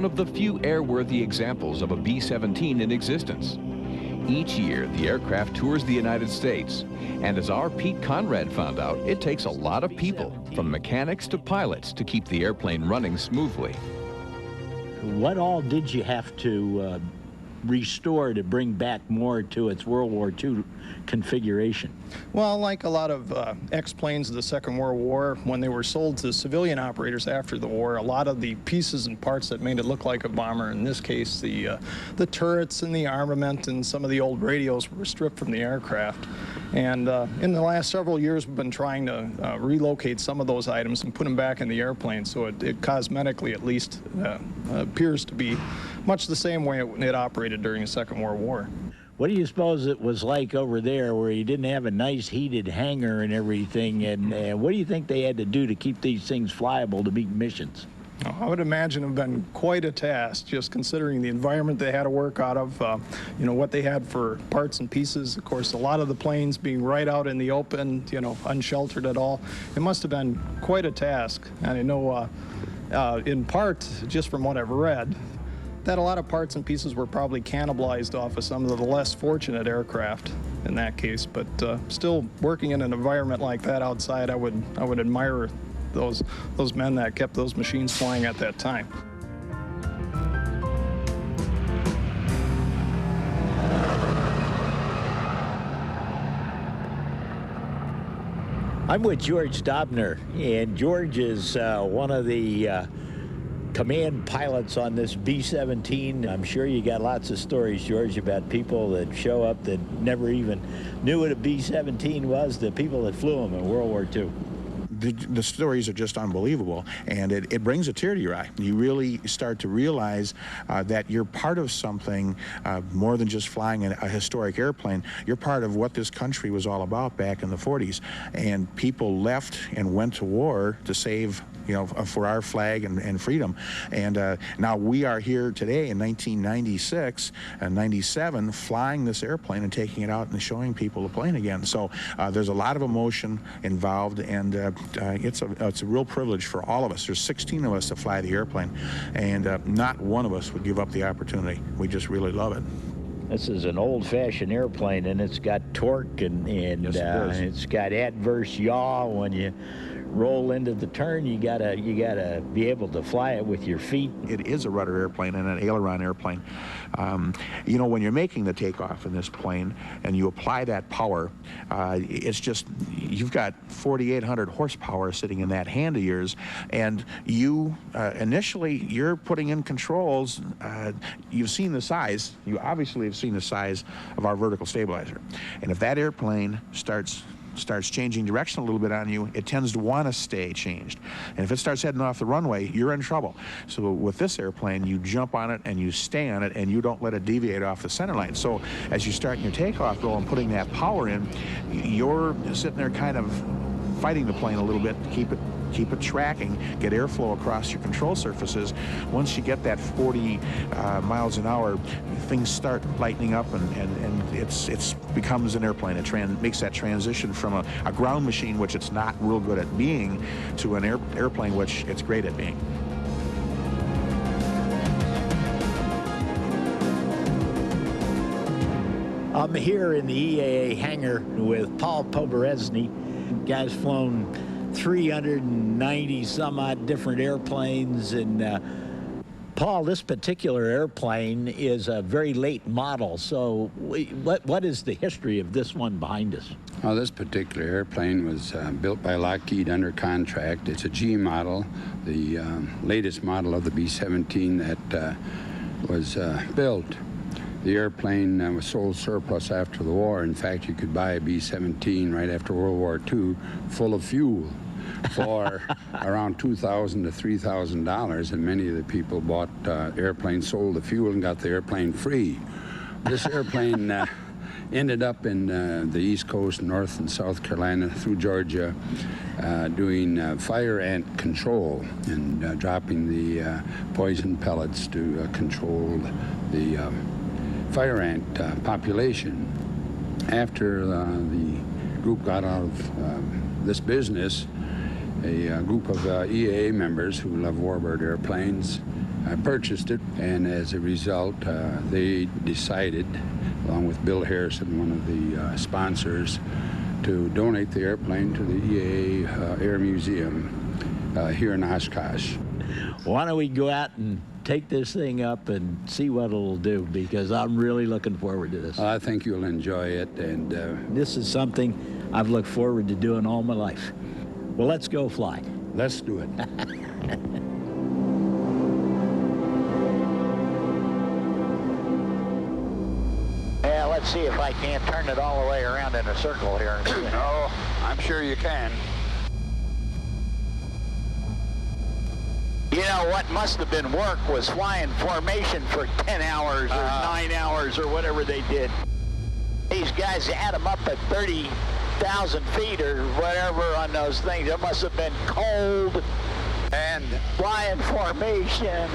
one of the few airworthy examples of a B-17 in existence. Each year, the aircraft tours the United States, and as our Pete Conrad found out, it takes a lot of people, from mechanics to pilots, to keep the airplane running smoothly. What all did you have to restore to bring back more to its World War II configuration? Well, like a lot of X-planes of the Second World War, when they were sold to civilian operators after the war, a lot of the pieces and parts that made it look like a bomber, in this case the turrets and the armament and some of the old radios, were stripped from the aircraft. And in the last several years, we've been trying to relocate some of those items and put them back in the airplane, so it cosmetically at least appears to be much the same way it operated during the Second World War. What do you suppose it was like over there where you didn't have a nice heated hangar and everything, and what do you think they had to do to keep these things flyable to meet missions? I would imagine it would have been quite a task, just considering the environment they had to work out of, you know, what they had for parts and pieces. Of course, a lot of the planes being right out in the open, you know, unsheltered at all. It must have been quite a task. And I know, in part, just from what I've read, that a lot of parts and pieces were probably cannibalized off of some of the less fortunate aircraft in that case. But still, working in an environment like that outside, I would admire those men that kept those machines flying at that time. I'm with George Dobner, and George is one of the command pilots on this B-17. I'm sure you got lots of stories, George, about people that show up that never even knew what a B-17 was, the people that flew them in World War II. The stories are just unbelievable, and it brings a tear to your eye. You really start to realize that you're part of something more than just flying a historic airplane. You're part of what this country was all about back in the 40s, and people left and went to war to save, you know, for our flag and freedom. And now we are here today in 1996 and 97 flying this airplane and taking it out and showing people the plane again. So there's a lot of emotion involved, and it's a real privilege for all of us. There's 16 of us that fly the airplane, and not one of us would give up the opportunity. We just really love it. This is an old-fashioned airplane, and it's got torque, and yes, it's got adverse yaw. When you roll into the turn, you gotta be able to fly it with your feet. It is a rudder airplane and an aileron airplane. You know, when you're making the takeoff in this plane and you apply that power, it's just, you've got 4,800 horsepower sitting in that hand of yours, and you initially you're putting in controls. You've seen the size. You obviously have seen the size of our vertical stabilizer, and if that airplane starts changing direction a little bit on you, it tends to want to stay changed. And if it starts heading off the runway, you're in trouble. So with this airplane, you jump on it and you stay on it, and you don't let it deviate off the center line. So as you start in your takeoff roll and putting that power in, you're sitting there kind of fighting the plane a little bit to keep it tracking, get airflow across your control surfaces. Once you get that 40 miles an hour, things start lightening up, and it becomes an airplane. It makes that transition from a ground machine, which it's not real good at being, to an airplane, which it's great at being. I'm here in the EAA hangar with Paul Poberezny. Guy's flown 390 some odd different airplanes, and Paul, this particular airplane is a very late model. So what is the history of this one behind us? Well, this particular airplane was built by Lockheed under contract. It's a G model, the latest model of the B-17 that was built. The airplane was sold surplus after the war. In fact, you could buy a B-17 right after World War II full of fuel for around $2,000 to $3,000, and many of the people bought airplanes, sold the fuel, and got the airplane free. This airplane ended up in the East Coast, North and South Carolina, through Georgia, doing fire ant control and dropping the poison pellets to control the fire ant population. After the group got out of this business, a group of EAA members who love warbird airplanes purchased it, and as a result, they decided, along with Bill Harrison, one of the sponsors, to donate the airplane to the EAA Air Museum here in Oshkosh. Why don't we go out and take this thing up and see what it'll do, because I'm really looking forward to this. I think you'll enjoy it, and This is something I've looked forward to doing all my life. Well, let's go fly. let's do it. Yeah, let's see if I can't turn it all the way around in a circle here. No, I'm sure you can. You know, what must have been work was flying formation for 10 hours or 9 hours or whatever they did. These guys had them up at 30,000 feet or whatever on those things. It must have been cold And flying formation.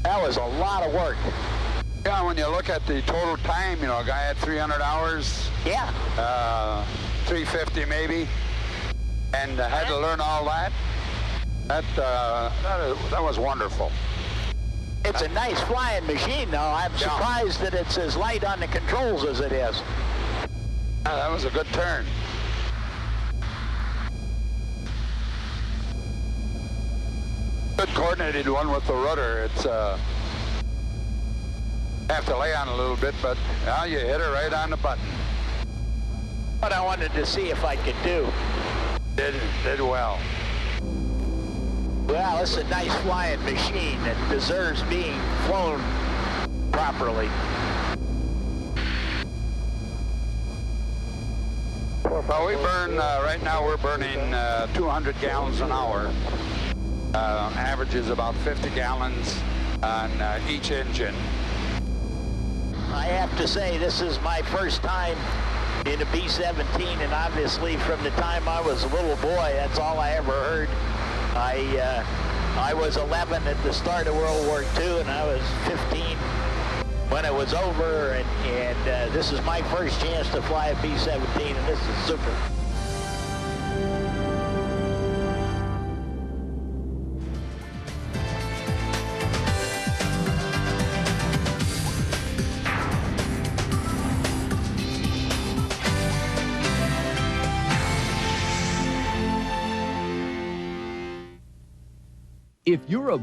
That was a lot of work. yeah, when you look at the total time, you know, a guy had 300 hours, Yeah. 350 maybe, and had to learn all that. That was wonderful. It's a nice flying machine, though. I'm surprised that it's as light on the controls as it is. Yeah, that was a good turn. Good coordinated one with the rudder. It's have to lay on a little bit, but now you hit it right on the button. What I wanted to see if I could do. Did well. Well, it's a nice flying machine that deserves being flown properly. Well, we burn, right now we're burning 200 gallons an hour. Average is about 50 gallons on each engine. I have to say, this is my first time in a B-17, and obviously from the time I was a little boy, that's all I ever heard. I was 11 at the start of World War II, and I was 15 when it was over, and this is my first chance to fly a B-17, and this is super. If you're a